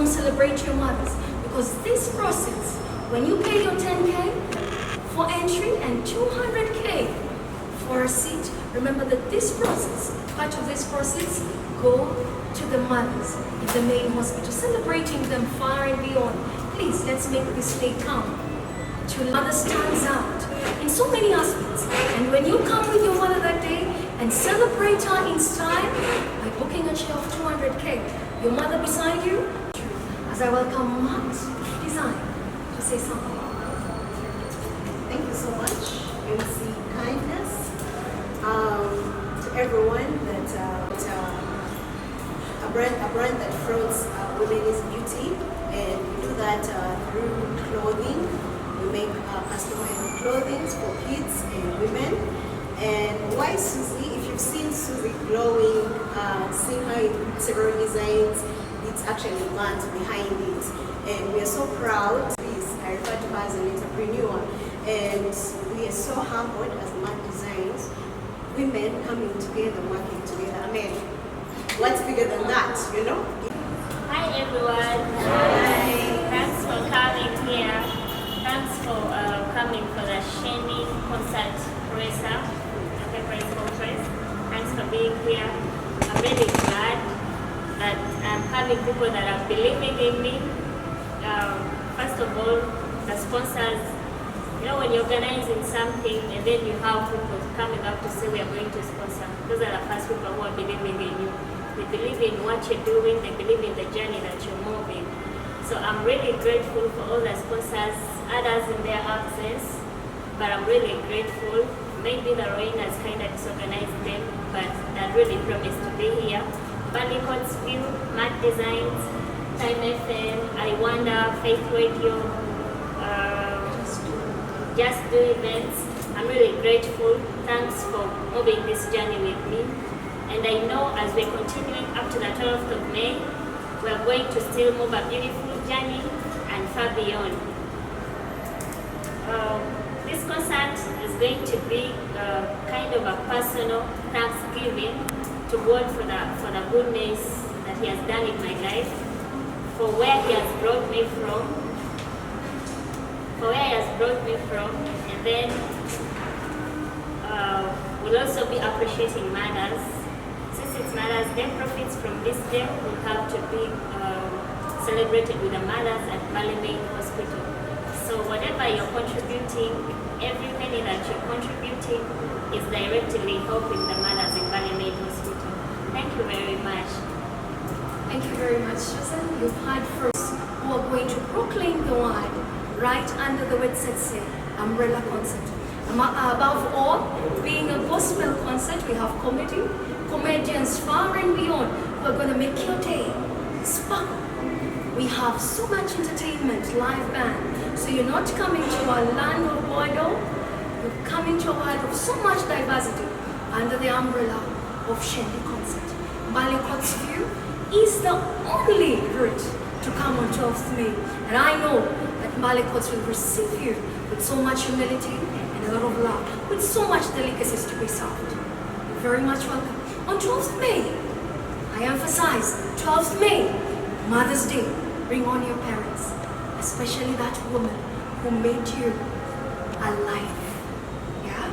come celebrate your mothers. Because this process, when you pay your 10K for entry and 200K for a seat, remember that this process, part of this process, go to the mothers in the Maiden hospital, celebrating them far and beyond. Please, let's make this day count. To mother stands out in so many aspects. And when you come with your mother that day and celebrate her in style by booking a chair of 200K, your mother beside you, as I welcome Matt Design to say something. Thank you so much, MC Kindness, to everyone a brand that promotes women's beauty, and we do that through clothing. We make customized clothing for kids and women. And why Suzy? If you've seen Suzy glowing, seen her in several designs, it's actually Matt behind it. And we are so proud. I refer to her as an entrepreneur. And we are so humbled as Matt Designs, women coming together, working together. I mean, what's bigger than that, you know? Hi everyone. Hi. Thanks for coming here. Thanks for coming for the Sheni concert presser, the press conference. Thanks for being here. I'm really glad that I'm having people that are believing in me. First of all, the sponsors. You know, when you're organizing something and then you have people coming up to say we are going to sponsor, those are the first people who are believing in you. They believe in what you're doing, they believe in the journey that you're moving. So I'm really grateful for all the sponsors, others in their absence, but I'm really grateful. Maybe the rain has kind of disorganized them, but they really promised to be here. Ballycott's View, Matt Designs, Time FM, I Wonder, Faith Radio, Just Do Events. I'm really grateful. Thanks for moving this journey with me. And I know as we're continuing up to the 12th of May, we're going to still move a beautiful journey and far beyond. This concert is going to be kind of a personal thanksgiving to God for the goodness that He has done in my life, for where He has brought me from. And then we'll also be appreciating mothers. Since it's Mothers Day, profits from this day will have to be celebrated with the mothers at Maiden Hospital. So whatever you're contributing, every penny that you're contributing is directly helping the mothers in Maiden Hospital. Thank you very much. Thank you very much, Susan. You've had first who are going to proclaim the word right under the Wetsetse umbrella concert. Above all, being a gospel concert, we have comedians far and beyond who are going to make your day sparkle. We have so much entertainment, live band. So you're not coming to a land of Bordeaux, you're coming to a world of so much diversity under the umbrella of Sheni concert. Ballycott's View is the only route to come on 12th May. And I know that Ballycott's will receive you with so much humility and a lot of love, with so much delicacies to be served. You're very much welcome. On 12th May, I emphasize 12th May, Mother's Day. Bring on your parents, especially that woman who made you alive. Yeah?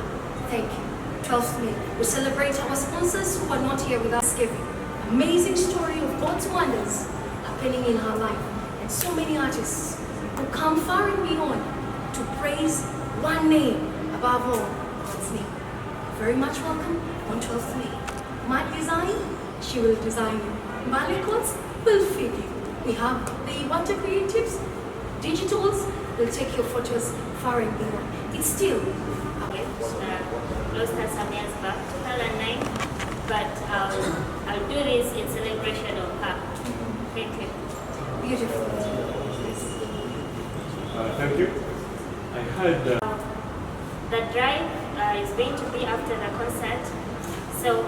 Thank you. 12th May. We celebrate our sponsors who are not here with us giving. Amazing story of God's wonders happening in her life. And so many artists who come far and beyond to praise one name above all, God's name. Very much welcome on 12th May. Matt Design, she will design you. Ballycott's will feed you. We have the water creatives, digitals, will take your photos far and beyond. It's still Lost her some years back, 2009, but I'll do this in celebration of her. Thank you. Beautiful. Thank you. I heard the drive is going to be after the concert. So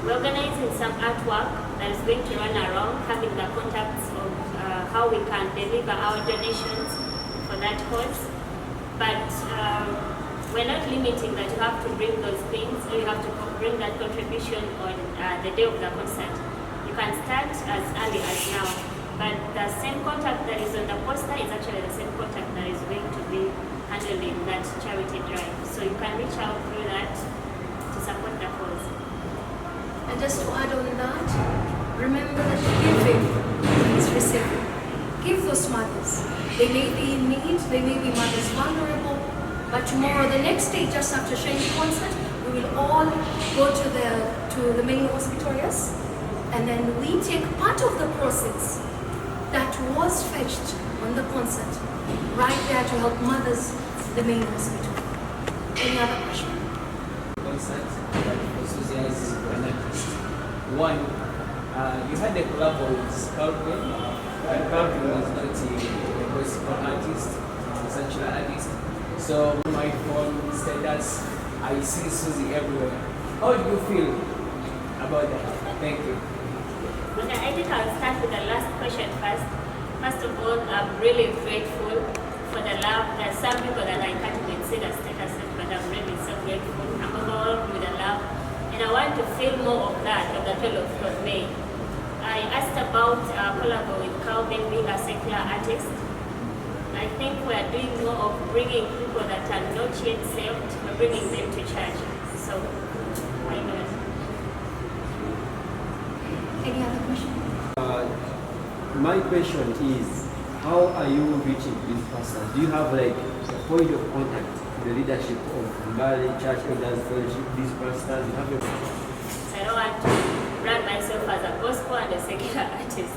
we're organizing some artwork that is going to run around, having the contacts of how we can deliver our donations for that cause. But we're not limiting that you have to bring those things or you have to bring that contribution on the day of the concert. You can start as early as now. contact that is on the poster is actually the same contact that is going to be handling that charity drive. So you can reach out through that to support the cause. And just to add on that, remember that giving is receiving. Give those mothers. They may be in need, they may be mothers vulnerable, but tomorrow, the next day, just after Shiny concert, we will all go to the main hospital, yes? And then we take part of the proceeds that was fetched on the concert right there to help mothers in the main hospital. Any other question? Concert for SUZAN as an artist. One, you had a collab with Calvin, and Calvin was not a gospel artist, a secular artist. So on my phone status, I see Suzy everywhere. How do you feel about that? Thank you. Okay, I think I'll start with the last question first. First of all, I'm really grateful for the love. There are some people that I can't even see the statuses, but I'm really so grateful. I'm overwhelmed with the love. And I want to feel more of that on the 12th of May. I asked about collaborating with Calvin being a secular artist. I think we are doing more of bringing people that are not yet saved, we're bringing them to church. So, why not? Any other question? My question is, how are you reaching these pastors? Do you have like a point of contact with the leadership of Mbale Church Elders Fellowship, these pastors? You have your... I don't want to brand myself as a gospel and a secular artist.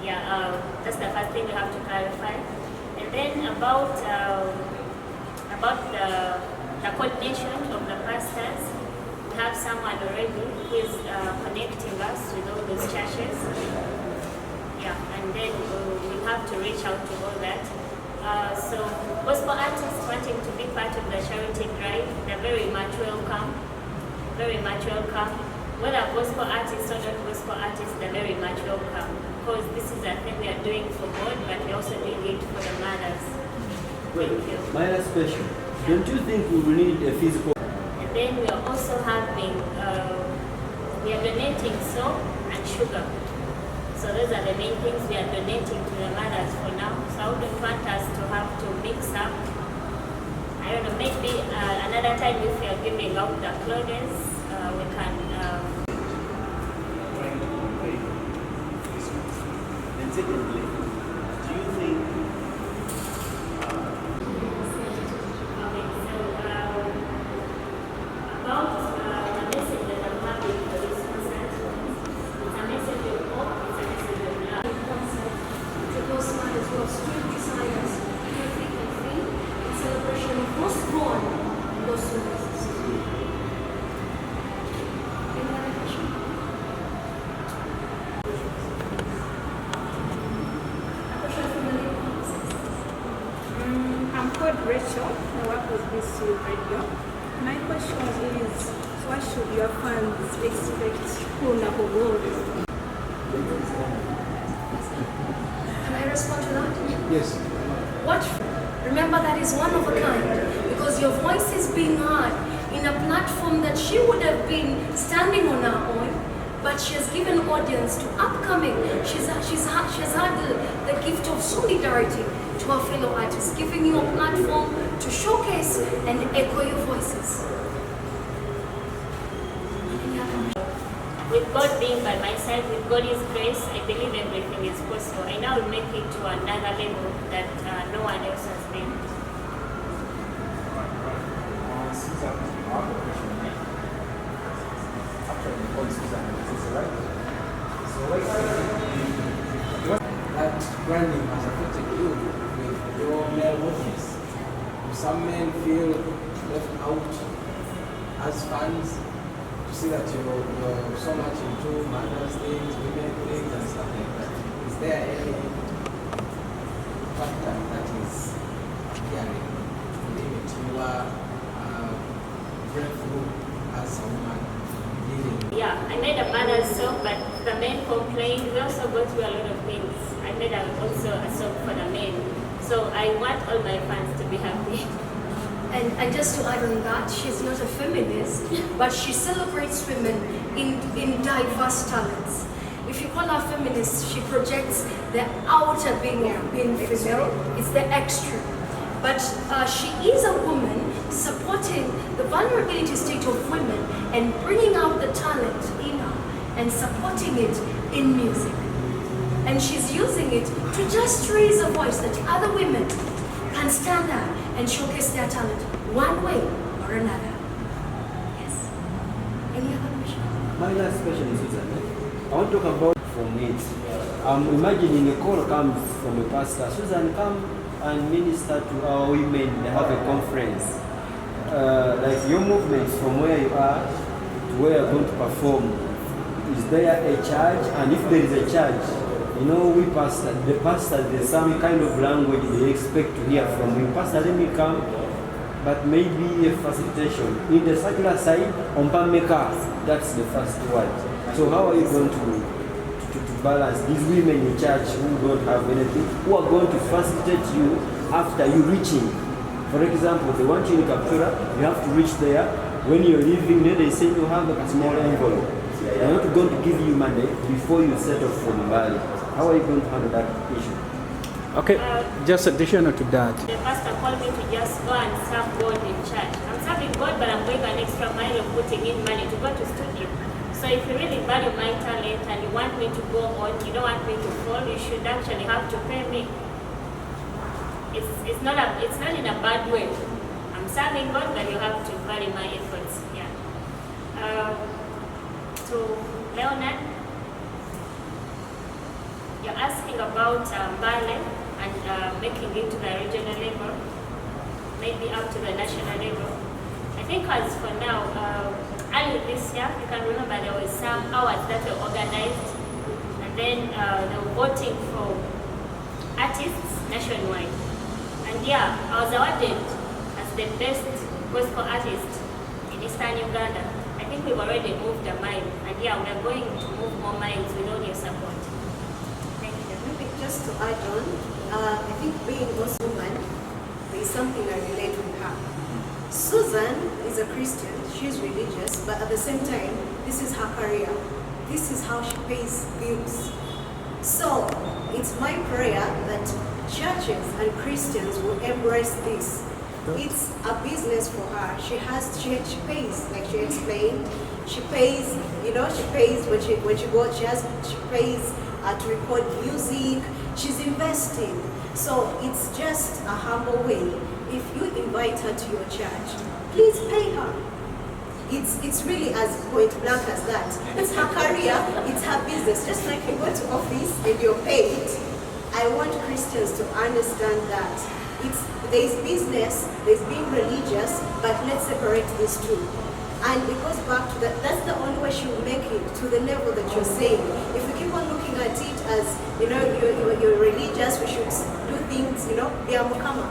Yeah, that's the first thing you have to clarify. And then about the coordination of the pastors, we have someone already who is connecting us with all those churches. Yeah, and then we'll have to reach out to all that. So gospel artists wanting to be part of the charity drive, they're very much welcome. Very much welcome. Whether gospel artists or not gospel artists, they're very much welcome. Because this is a thing we are doing for God, but we also doing it for the mothers. Thank you. My last question. Don't you think we will need a physical... And then we are also having, we are donating soap and sugar. So those are the main things we are donating to the mothers for now. So I wouldn't want us to have to mix up. I don't know, maybe another time if we are giving out the clothes, we can... And secondly, do you think about the message that I'm having for this concert, it's a message of hope, it's a message of love. To those mothers who have stood beside us, through thick and thin, in celebration of firstborn and those who resist. Any other question? A question from the lady officers. I'm called Rachel. I work with BC Radio. My question is, what should your fans expect from the world? Can I respond to that? Yes. What? Remember that is one of a kind because your voice is being heard in a platform that she would have been standing on her own, but she has given audience to upcoming. She's had the gift of solidarity to her fellow artists, giving you a platform to showcase and echo your voices. Any other question? With God being by my side, with God's grace, I believe everything is possible. I now will make it to another level that no one else has been. Susan, I have a question. Actually, called Susan Wetsetse, right? So That branding has affected you with your male audience. Some men feel left out as fans to see that you're so much into manners things, women things, and stuff like that. Is there any factor that is appearing to limit your breakthrough as a woman living? Yeah, I made a mother's song, but the men complained. We also go through a lot of things. I made also a song for the men. So I want all my fans to be happy. And just to add on that, she's not a feminist, but she celebrates women in diverse talents. If if you call her feminist, she projects the outer being of being female. It's the extra. But she is a woman supporting the vulnerability state of women and bringing out the talent in her and supporting it in music. And she's using it to just raise a voice that other women can stand up and showcase their talent one way or another. Yes. Any other question? My last question is Susan. I want to talk about from it. I'm imagining a call comes from a pastor. Susan, come and minister to our women. They have a conference. Like your movements from where you are to where you're going to perform. Is there a charge? And if there is a charge, you know, the pastor, there's some kind of language they expect to hear from you. Pastor, let me come, but maybe a facilitation. In the secular side, on Pameka, that's the first word. So how are you going to balance these women in church who don't have anything, who are going to facilitate you after you reaching? For example, they want you in Kaptura, you have to reach there. When you're leaving, then they say you have a small envelope. They're not going to give you money before you set off from Bali. How are you going to handle that issue? Okay, just additional to that. The pastor called me to just go and serve God in church. I'm serving God, but I'm going an extra mile of putting in money to go to studio. So if you really value my talent and you want me to go on, you don't want me to fall, you should actually have to pay me. It's not in a bad way. I'm serving God, but you have to value my efforts. Yeah. To Leonard, you're asking about ballet and making it to the regional level, maybe up to the national level. I think as for now, early this year, you can remember there was some awards that were organized, and then they were voting for artists nationwide. And yeah, I was awarded as the best gospel artist in Eastern Uganda. I think we've already moved a mile, and yeah, we're going to move more miles with all your support. Thank you. Maybe just to add on, I think being a woman, there is something I relate with her. Susan is a Christian, she's religious, but at the same time, this is her career. This is how she pays bills. So, it's my prayer that churches and Christians will embrace this. It's a business for her. She pays, like she explained. She pays, she pays when she goes, she pays to record music. She's investing. So it's just a humble way. If you invite her to your church, please pay her. It's really as point blank as that. It's her career, it's her business. Just like you go to office and you're paid, I want Christians to understand that there's business, there's being religious, but let's separate these two. And it goes back to that, that's the only way she will make it to the level that you're saying. If we keep on looking at it as, you're religious, we should do things, biamukama.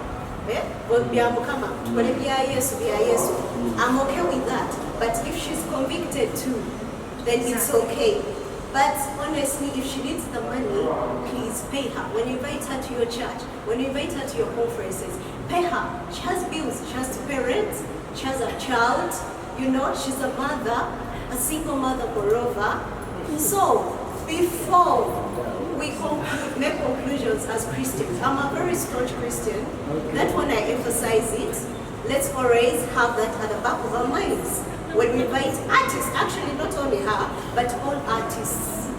Well, biamukama. I'm okay with that. But if she's convicted too, then it's okay. But honestly, if she needs the money, please pay her. When you invite her to your church, when you invite her to your conferences, pay her. She has bills, she has to pay rent, she has a child, she's a mother, a single mother moreover. So, before we make conclusions as Christians, I'm a very staunch Christian. That's when I emphasize it. Let's always have that at the back of our minds. When we invite artists, actually not only her, but all artists,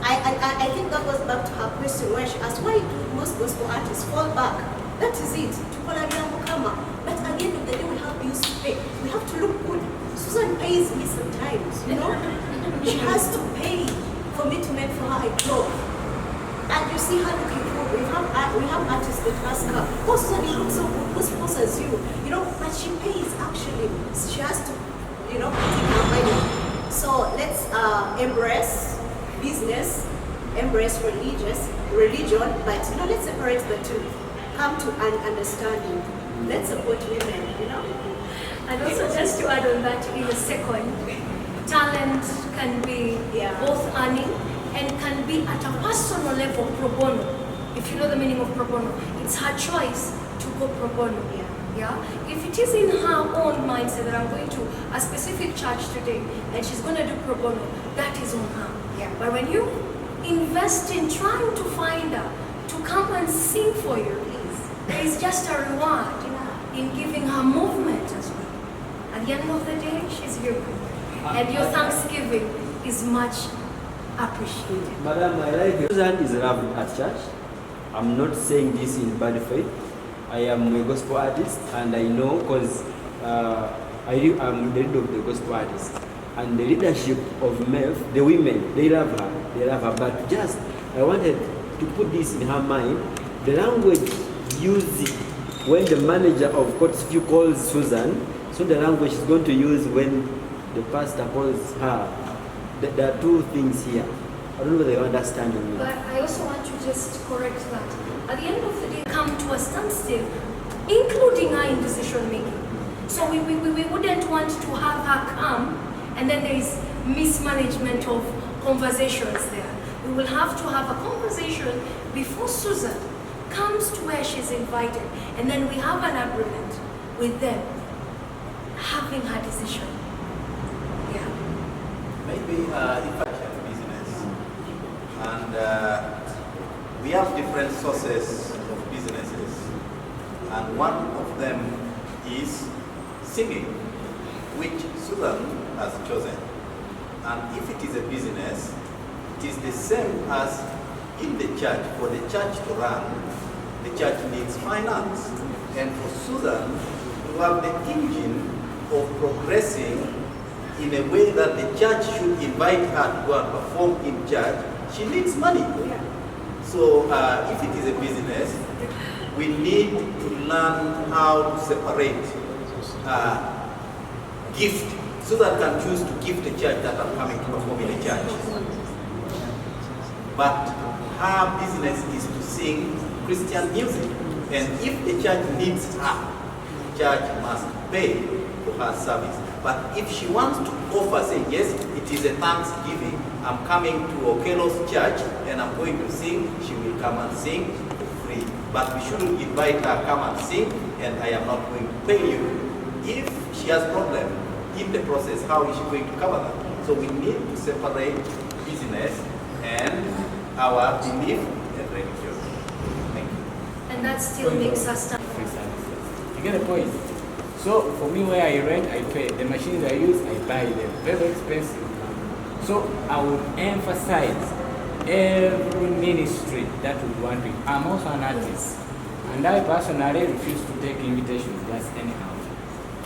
I think that goes back to her question where she asked, why do most gospel artists fall back? That is it, but at the end of the day, we have bills to pay. We have to look good. Susan pays me sometimes, She has to pay for me to make for her a job. And you see her looking good. We have artists that ask her, oh Susan, you look so good, who sponsors you? But she pays actually. She has to put in her money. So let's embrace business, embrace religion, but let's separate the two. Come to an understanding. Let's support women, And also just to add on that in a second, talent can be both earning and can be at a personal level pro bono. If you know the meaning of pro bono, it's her choice to go pro bono. Yeah? If it is in her own mindset that I'm going to a specific church today and she's going to do pro bono, that is on her. Yeah, but when you invest in trying to find her to come and sing for you, there is just a reward in giving her movement as well. At the end of the day, she's human. And your thanksgiving is much appreciated. Madam, I like Suzan is loved at church. I'm not saying this in bad faith. I am a gospel artist, and I know because I'm the leader of the gospel artists. And the leadership of MEF, the women, they love her. They love her. But just, I wanted to put this in her mind. The language used when the manager of Courts View calls Suzan, so the language is going to use when the pastor calls her. There are two things here. I don't know whether you understand me. But I also want to just correct that. At the end of the day, come to a standstill, including her in decision making. So we wouldn't want to have her come and then there is mismanagement of conversations there. We will have to have a conversation before Suzan comes to where she's invited, and then we have an agreement with them having her decision. Yeah. Maybe if I have a business and we have different sources of businesses, and one of them is singing, which Suzan has chosen. And if it is a business, it is the same as in the church. For the church to run, the church needs finance. And for Suzan to have the engine of progressing in a way that the church should invite her to go and perform in church, she needs money. So if it is a business, we need to learn how to separate gift, so that can choose to give the church that I'm coming to perform in the church. But her business is to sing Christian music. And if the church needs her, the church must pay for her service. But if she wants to offer, say, yes, it is a Thanksgiving, I'm coming to Okelo's church and I'm going to sing, she will come and sing for free. But we shouldn't invite her, come and sing, and I am not going to pay you. If she has problem in the process, how is she going to cover that? So we need to separate business and our belief and religion. Thank you. And that still makes us stand. You get the point? So for me, where I rent, I pay. The machines I use, I buy them. Very expensive. So I would emphasize every ministry that would want me. I'm also an artist. And I personally refuse to take invitations just anyhow.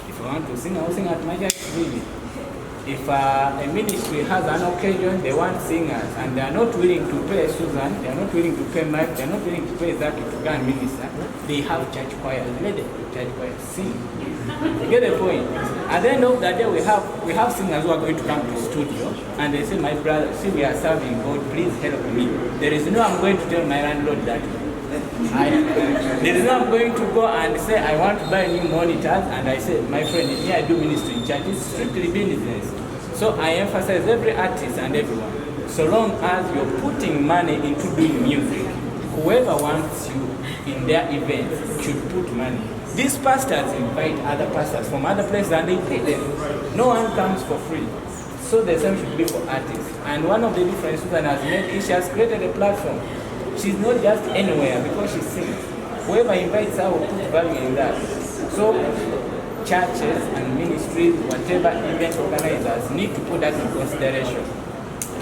If I want to sing, I will sing at my church really. If a ministry has an occasion, they want singers, and they are not willing to pay Suzan, they are not willing to pay Mike, they are not willing to pay Zaki to go and minister, they have church choir, let the church choir sing. You get the point? At the end of the day, we have singers who are going to come to the studio, and they say, my brother, see, we are serving God, please help me. There is no, I'm going to tell my landlord that. There is no, I'm going to go and say, I want to buy new monitors, and I say, my friend, here I do ministry in church, it's strictly business. So I emphasize every artist and everyone, so long as you're putting money into doing music, whoever wants you in their event should put money. These pastors invite other pastors from other places and they pay them. No one comes for free. So the same should be for artists. And one of the differences Suzan has made is she has created a platform. She's not just anywhere because she sings. Whoever invites her will put value in that. So churches and ministries, whatever event organizers, need to put that in consideration.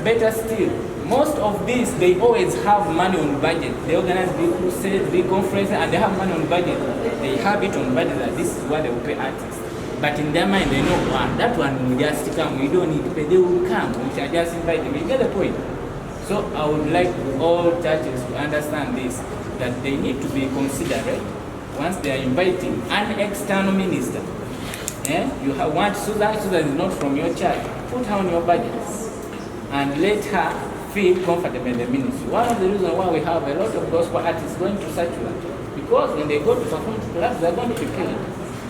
Better still, most of these, they always have money on budget. They organize big crusades, big conferences, and they have money on budget. They have it on budget that this is what they will pay artists. But in their mind, they know, wow, that one will just come. We don't need to pay. They will come. We shall just invite them. You get the point? So I would like all churches to understand this, that they need to be considerate once they are inviting an external minister. You want Suzan is not from your church. Put her on your budget and let her feel comfortable in the ministry. One of the reasons why we have a lot of gospel artists going to such one, because when they go to perform to clubs, they are going to be paid.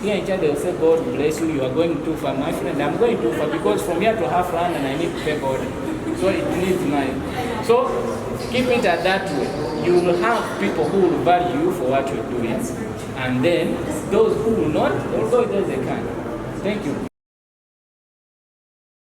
Here in church, they will say, God bless you, you are going too far. My friend, I'm going too far because from here to half run and I need to pay God. So it needs money. So keep it at that way. You will have people who will value you for what you're doing. And then those who will not, they'll go as they can. Thank you.